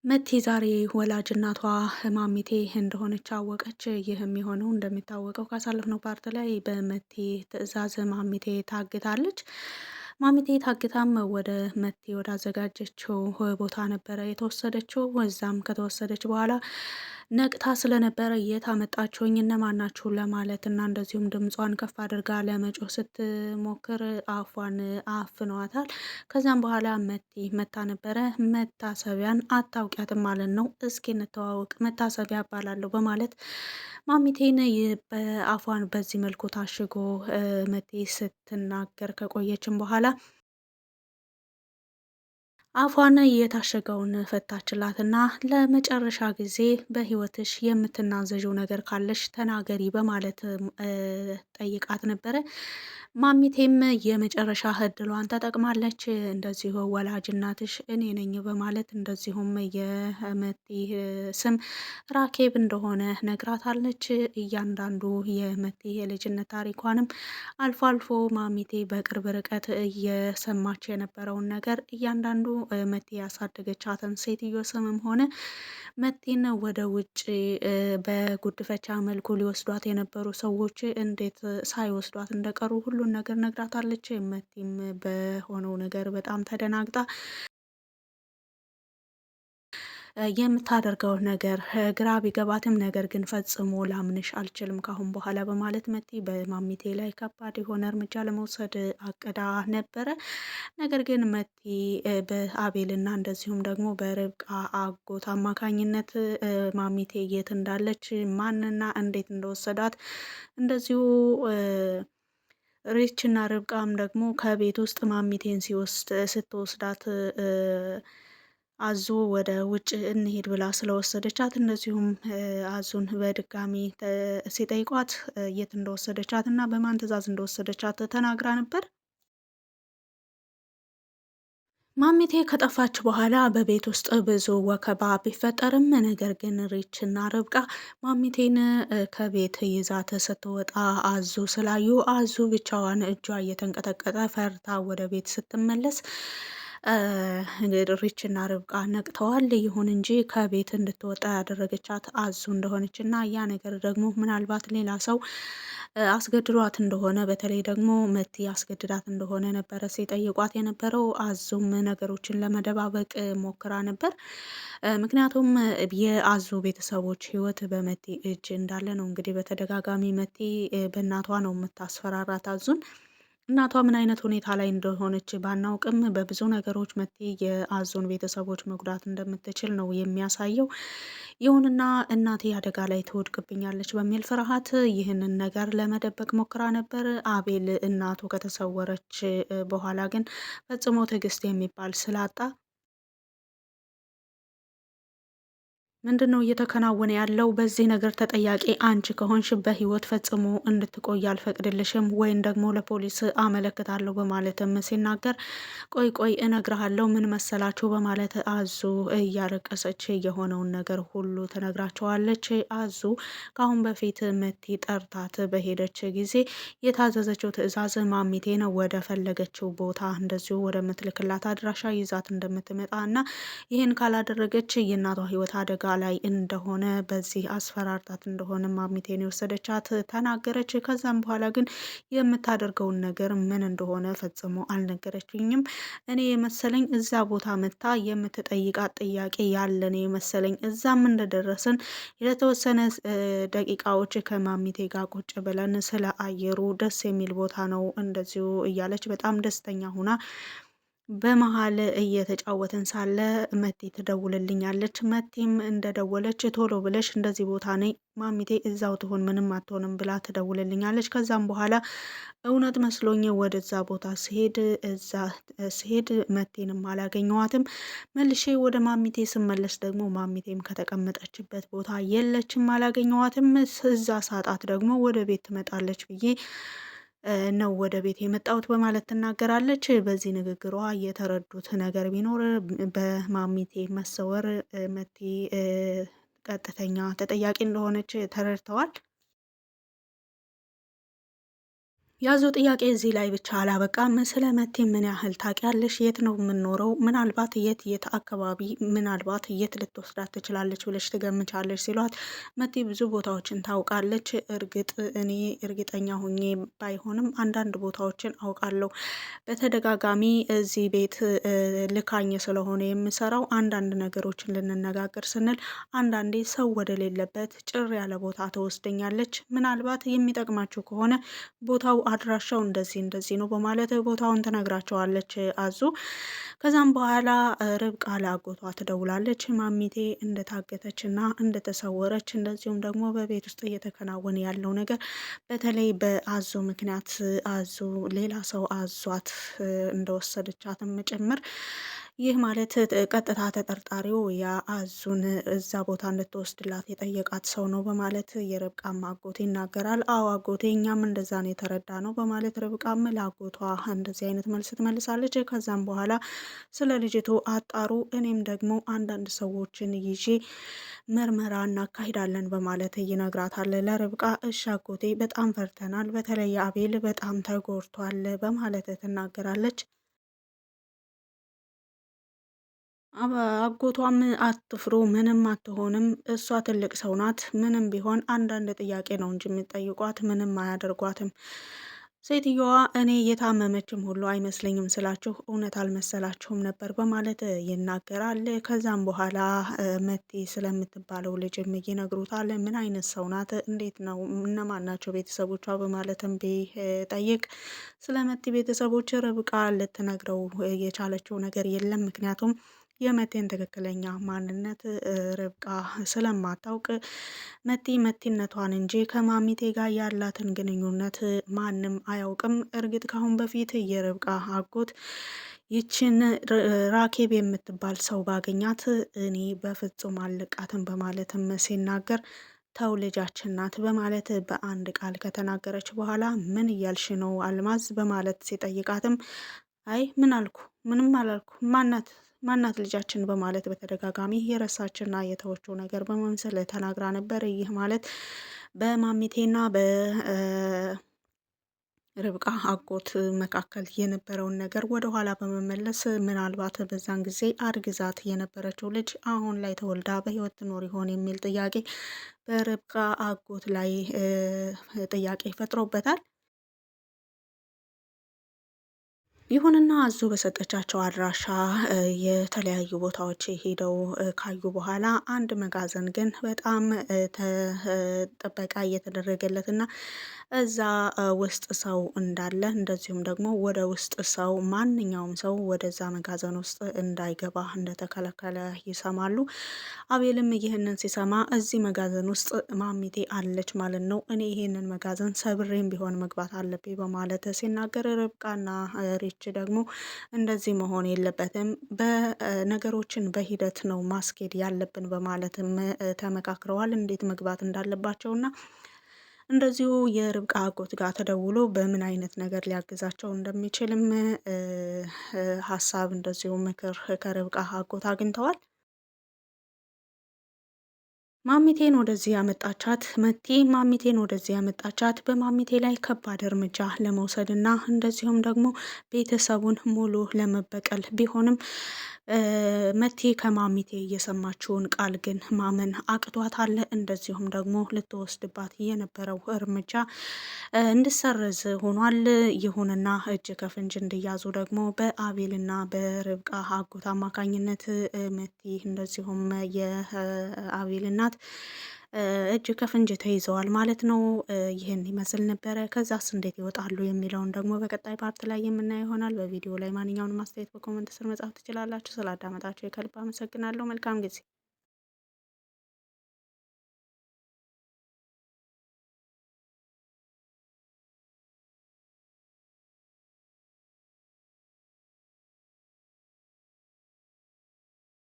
መቲ ዛሬ ወላጅ እናቷ ማሚቴ እንደሆነች አወቀች። ይህም የሆነው እንደሚታወቀው ካሳለፍነው ፓርት ላይ በመቲ ትዕዛዝ ማሚቴ ታግታለች። ማሚቴ ታግታም ወደ መቲ ወዳዘጋጀችው ቦታ ነበረ የተወሰደችው። እዛም ከተወሰደች በኋላ ነቅታ ስለነበረ የት አመጣችሁኝ እነማን ናችሁ ለማለት እና እንደዚሁም ድምጿን ከፍ አድርጋ ለመጮህ ስትሞክር አፏን አፍነዋታል። ከዛም በኋላ መታ ነበረ። መታሰቢያን አታውቂያትም ማለት ነው፣ እስኪ እንተዋወቅ መታሰቢያ እባላለሁ በማለት ማሚቴን በአፏን በዚህ መልኩ ታሽጎ መቴ ስትናገር ከቆየችም በኋላ አፏን የታሸገውን ፈታችላትና ለመጨረሻ ጊዜ በህይወትሽ የምትናዘዥው ነገር ካለሽ ተናገሪ በማለት ጠይቃት ነበረ። ማሚቴም የመጨረሻ እድሏን ተጠቅማለች። እንደዚሁ ወላጅ እናትሽ እኔ ነኝ በማለት እንደዚሁም የመቲ ስም ራኬብ እንደሆነ ነግራታለች። እያንዳንዱ የመቲ የልጅነት ታሪኳንም አልፎ አልፎ ማሚቴ በቅርብ ርቀት እየሰማች የነበረውን ነገር እያንዳንዱ መቲ ያሳደገቻትን ሴትዮ ስምም ሆነ መቲን ወደ ውጭ በጉድፈቻ መልኩ ሊወስዷት የነበሩ ሰዎች እንዴት ሳይወስዷት እንደቀሩ ሁሉን ነገር ነግራታለች። መቲም በሆነው ነገር በጣም ተደናግጣ የምታደርገው ነገር ግራ ቢገባትም ነገር ግን ፈጽሞ ላምንሽ አልችልም ካሁን በኋላ በማለት መቲ በማሚቴ ላይ ከባድ የሆነ እርምጃ ለመውሰድ አቅዳ ነበረ። ነገር ግን መቲ በአቤልና እንደዚሁም ደግሞ በርብቃ አጎት አማካኝነት ማሚቴ የት እንዳለች ማንና እንዴት እንደወሰዳት እንደዚሁ ሪችና ርብቃም ደግሞ ከቤት ውስጥ ማሚቴን ስትወስዳት አዙ ወደ ውጭ እንሄድ ብላ ስለወሰደቻት እነዚሁም አዙን በድጋሚ ሲጠይቋት የት እንደወሰደቻት እና በማን ትዕዛዝ እንደወሰደቻት ተናግራ ነበር። ማሚቴ ከጠፋች በኋላ በቤት ውስጥ ብዙ ወከባ ቢፈጠርም ነገር ግን ሪችና ርብቃ ማሚቴን ከቤት ይዛት ስትወጣ አዙ ስላዩ አዙ ብቻዋን እጇ እየተንቀጠቀጠ ፈርታ ወደ ቤት ስትመለስ ሪችና ርብቃ ነቅተዋል። ይሁን እንጂ ከቤት እንድትወጣ ያደረገቻት አዙ እንደሆነች እና ያ ነገር ደግሞ ምናልባት ሌላ ሰው አስገድዷት እንደሆነ በተለይ ደግሞ መቲ አስገድዳት እንደሆነ ነበረ ሲጠይቋት የነበረው። አዙም ነገሮችን ለመደባበቅ ሞክራ ነበር። ምክንያቱም የአዙ ቤተሰቦች ህይወት በመቲ እጅ እንዳለ ነው። እንግዲህ በተደጋጋሚ መቲ በእናቷ ነው የምታስፈራራት አዙን። እናቷ ምን አይነት ሁኔታ ላይ እንደሆነች ባናውቅም በብዙ ነገሮች መቲ የአዞን ቤተሰቦች መጉዳት እንደምትችል ነው የሚያሳየው። ይሁንና እናቴ አደጋ ላይ ትወድቅብኛለች በሚል ፍርሃት ይህንን ነገር ለመደበቅ ሞክራ ነበር። አቤል እናቱ ከተሰወረች በኋላ ግን ፈጽሞ ትዕግስት የሚባል ስላጣ ምንድነው እየተከናወነ ያለው? በዚህ ነገር ተጠያቂ አንቺ ከሆንሽ በህይወት ፈጽሞ እንድትቆይ አልፈቅድልሽም ወይም ደግሞ ለፖሊስ አመለክታለሁ በማለትም ሲናገር ቆይ እነግርሃለሁ ምን መሰላችሁ በማለት አዙ እያለቀሰች የሆነውን ነገር ሁሉ ትነግራቸዋለች። አዙ ከአሁን በፊት መቲ ጠርታት በሄደች ጊዜ የታዘዘችው ትዕዛዝ ማሚቴ ነው ወደ ፈለገችው ቦታ እንደዚሁ ወደምትልክላት አድራሻ ይዛት እንደምትመጣ እና ይህን ካላደረገች የእናቷ ህይወት አደጋ ላይ እንደሆነ በዚህ አስፈራርታት እንደሆነ ማሚቴን የወሰደቻት ተናገረች። ከዛም በኋላ ግን የምታደርገውን ነገር ምን እንደሆነ ፈጽሞ አልነገረችኝም። እኔ የመሰለኝ እዛ ቦታ መታ የምትጠይቃት ጥያቄ ያለን የመሰለኝ። እዛም እንደደረስን የተወሰነ ደቂቃዎች ከማሚቴ ጋር ቁጭ ብለን ስለ አየሩ ደስ የሚል ቦታ ነው እንደዚሁ እያለች በጣም ደስተኛ ሁና በመሀል እየተጫወትን ሳለ መቲ ትደውልልኛለች። መቲም እንደደወለች ቶሎ ብለሽ እንደዚህ ቦታ ነኝ ማሚቴ እዛው ትሆን ምንም አትሆንም ብላ ትደውልልኛለች። ከዛም በኋላ እውነት መስሎኝ ወደዛ ቦታ ስሄድ መቴንም አላገኘዋትም። መልሼ ወደ ማሚቴ ስመለስ ደግሞ ማሚቴም ከተቀመጠችበት ቦታ የለችም፣ አላገኘዋትም። እዛ ሳጣት ደግሞ ወደ ቤት ትመጣለች ብዬ ነው ወደ ቤት የመጣሁት በማለት ትናገራለች። በዚህ ንግግሯ የተረዱት ነገር ቢኖር በማሚቴ መሰወር መቲ ቀጥተኛ ተጠያቂ እንደሆነች ተረድተዋል። ያዙ ጥያቄ እዚህ ላይ ብቻ አላበቃም። ስለ መቴ ምን ያህል ታውቂያለሽ? የት ነው የምንኖረው? ምናልባት የት አካባቢ ምናልባት የት ልትወስዳት ትችላለች ብለሽ ትገምቻለች ሲሏት መቴ ብዙ ቦታዎችን ታውቃለች። እርግጥ እኔ እርግጠኛ ሁኜ ባይሆንም አንዳንድ ቦታዎችን አውቃለሁ። በተደጋጋሚ እዚህ ቤት ልካኝ ስለሆነ የምሰራው አንዳንድ ነገሮችን ልንነጋገር ስንል አንዳንዴ ሰው ወደሌለበት ጭር ያለ ቦታ ትወስደኛለች። ምናልባት የሚጠቅማችሁ ከሆነ ቦታው አድራሻው እንደዚህ ነው በማለት ቦታውን ትነግራቸዋለች አዙ። ከዛም በኋላ ርብቃ ለአጎቷ ትደውላለች። ማሚቴ እንደታገተችና እንደተሰወረች እንደዚሁም ደግሞ በቤት ውስጥ እየተከናወነ ያለው ነገር በተለይ በአዙ ምክንያት አዙ ሌላ ሰው አዟት እንደወሰደቻትም ጭምር ይህ ማለት ቀጥታ ተጠርጣሪው የአዙን እዛ ቦታ እንድትወስድላት የጠየቃት ሰው ነው በማለት የርብቃም አጎቴ ይናገራል። አዎ አጎቴ እኛም እንደዛ ነው የተረዳ ነው በማለት ርብቃም ለአጎቷ እንደዚህ አይነት መልስ ትመልሳለች። ከዛም በኋላ ስለ ልጅቱ አጣሩ፣ እኔም ደግሞ አንዳንድ ሰዎችን ይዤ ምርመራ እናካሂዳለን በማለት ይነግራታል ለርብቃ። እሺ አጎቴ በጣም ፈርተናል፣ በተለይ አቤል በጣም ተጎድቷል በማለት ትናገራለች። አጎቷም አትፍሩ፣ ምንም አትሆንም፣ እሷ ትልቅ ሰው ናት፣ ምንም ቢሆን አንዳንድ ጥያቄ ነው እንጂ የሚጠይቋት ምንም አያደርጓትም። ሴትየዋ እኔ የታመመችም ሁሉ አይመስለኝም ስላችሁ እውነት አልመሰላችሁም ነበር በማለት ይናገራል። ከዛም በኋላ መቴ ስለምትባለው ልጅም ይነግሩታል። ምን አይነት ሰው ናት? እንዴት ነው? እነማን ናቸው ቤተሰቦቿ? በማለትም ቢጠይቅ ስለ መቴ ቤተሰቦች ርብቃ ልትነግረው የቻለችው ነገር የለም። ምክንያቱም የመቴን ትክክለኛ ማንነት ርብቃ ስለማታውቅ መቲነቷን እንጂ ከማሚቴ ጋር ያላትን ግንኙነት ማንም አያውቅም። እርግጥ ካሁን በፊት የርብቃ አጎት ይችን ራኬብ የምትባል ሰው ባገኛት እኔ በፍጹም አልቃትም በማለትም ሲናገር ተው ልጃችን ናት በማለት በአንድ ቃል ከተናገረች በኋላ ምን እያልሽ ነው አልማዝ በማለት ሲጠይቃትም አይ ምን አልኩ ምንም አላልኩ ማናት ልጃችን በማለት በተደጋጋሚ የረሳችና የተወችው ነገር በመምሰል ተናግራ ነበር። ይህ ማለት በማሚቴና በርብቃ አጎት መካከል የነበረውን ነገር ወደ ኋላ በመመለስ ምናልባት በዛን ጊዜ አርግዛት የነበረችው ልጅ አሁን ላይ ተወልዳ በሕይወት ትኖር ይሆን የሚል ጥያቄ በርብቃ አጎት ላይ ጥያቄ ፈጥሮበታል። ይሁንና አዞ በሰጠቻቸው አድራሻ የተለያዩ ቦታዎች ሄደው ካዩ በኋላ አንድ መጋዘን ግን በጣም ጥበቃ እየተደረገለትና እዛ ውስጥ ሰው እንዳለ እንደዚሁም ደግሞ ወደ ውስጥ ሰው ማንኛውም ሰው ወደዛ መጋዘን ውስጥ እንዳይገባ እንደተከለከለ ይሰማሉ። አቤልም ይህንን ሲሰማ እዚህ መጋዘን ውስጥ ማሚቴ አለች ማለት ነው፣ እኔ ይህንን መጋዘን ሰብሬም ቢሆን መግባት አለብኝ በማለት ሲናገር ርብቃና ሪች ደግሞ እንደዚህ መሆን የለበትም፣ በነገሮችን በሂደት ነው ማስኬድ ያለብን በማለትም ተመካክረዋል እንዴት መግባት እንዳለባቸውና እንደዚሁ የርብቃ አጎት ጋር ተደውሎ በምን አይነት ነገር ሊያግዛቸው እንደሚችልም ሀሳብ እንደዚሁ ምክር ከርብቃ አጎት አግኝተዋል። ማሚቴን ወደዚህ ያመጣቻት ማሚቴን ወደዚህ ያመጣቻት በማሚቴ ላይ ከባድ እርምጃ ለመውሰድና እንደዚሁም ደግሞ ቤተሰቡን ሙሉ ለመበቀል ቢሆንም መቴ ከማሚቴ የሰማችውን ቃል ግን ማመን አቅቷታል። እንደዚሁም ደግሞ ልትወስድባት የነበረው እርምጃ እንድሰረዝ ሆኗል። ይሁንና እጅ ከፍንጅ እንዲያዙ ደግሞ በአቤልና በርብቃ አጎት አማካኝነት መቴ እንደዚሁም የአቤል እናት እጅ ከፍንጅ ተይዘዋል ማለት ነው። ይህን ይመስል ነበረ። ከዛስ እንዴት ይወጣሉ የሚለውን ደግሞ በቀጣይ ፓርት ላይ የምናየው ይሆናል። በቪዲዮ ላይ ማንኛውንም አስተያየት በኮመንት ስር መጻፍ ትችላላችሁ። ስላዳመጣችሁ የከልብ አመሰግናለሁ። መልካም ጊዜ